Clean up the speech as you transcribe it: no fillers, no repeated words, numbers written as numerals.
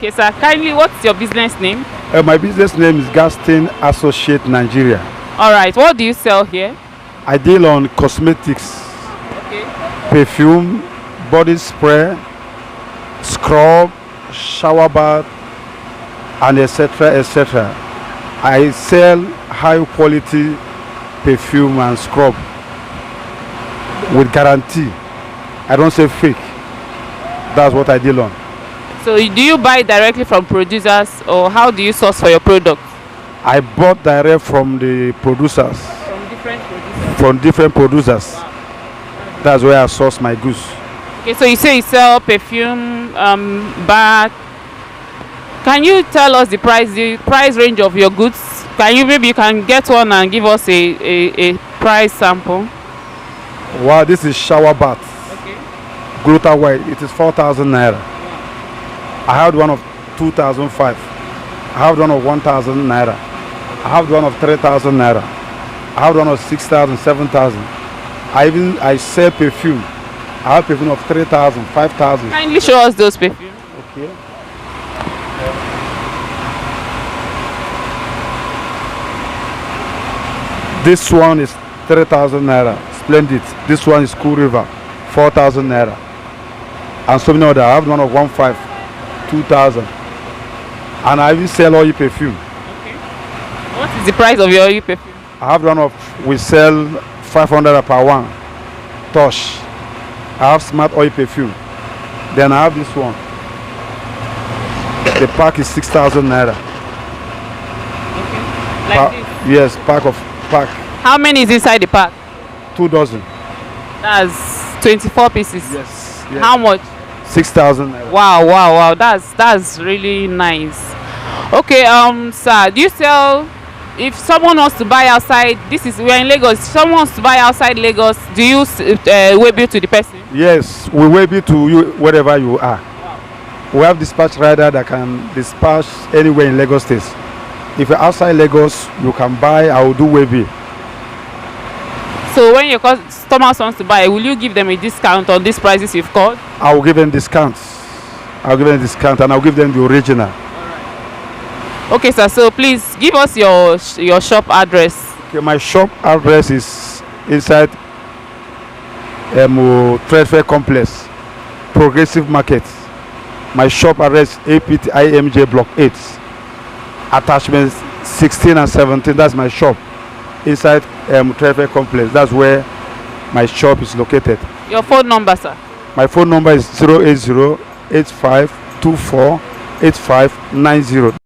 Okay, sir. Kindly, what's your business name? My business name is Gaston Associate Nigeria. All right. What do you sell here? I deal on cosmetics, Okay. perfume, body spray, scrub, shower bath, and etc. etc. I sell high quality perfume and scrub with guarantee. I don't say fake. That's what I deal on. So, do you buy directly from producers, or how do you source for your product? I bought direct from the producers, From different producers. from different producers. That's where I source my goods. Okay, so you say you sell perfume, bath. Can you tell us the price range of your goods? Maybe you can get one and give us a price sample? Wow, this is shower bath. Okay. Gluta white. It is 4,000 naira. I have one of 2,005. I have one of 1,000 naira. I have one of 3,000 naira. I have one of 6,000, 7,000. I sell perfume. I have perfume of 3,000, 5,000. Kindly show us those perfumes. Okay. This one is 3,000 naira. Splendid. This one is Cool River. 4,000 naira. And so many other. I have one of 1,500, 2,000. And I even sell oil perfume. Okay. What is the price of your oil perfume? I have one of, we sell 500 per one. Tosh. I have smart oil perfume. Then I have this one. The pack is 6,000 naira. Okay. Like this. Yes, pack. How many is inside the pack? 2 dozen. That's 24 pieces. Yes. How much? 6,000 naira. Wow. That's really nice. Okay, sir, do you sell? If someone wants to buy outside, we're in Lagos. If someone wants to buy outside Lagos, do you wave you to the person? Yes, we wave it to you wherever you are. Wow. We have dispatch rider that can dispatch anywhere in Lagos State. If you're outside Lagos, you can buy. I will do wavy. So when your customers wants to buy, will you give them a discount on these prices you've called? I will give them discounts. I'll give them a discount and I'll give them the original. Okay, sir. So please give us your shop address. Okay, my shop address is inside Trade Fair Complex, Progressive Market. My shop address APT IMJ Block 8, attachments 16 and 17. That's my shop inside Trade Fair Complex. That's where my shop is located. Your phone number, sir? My phone number is 080 8524 8590.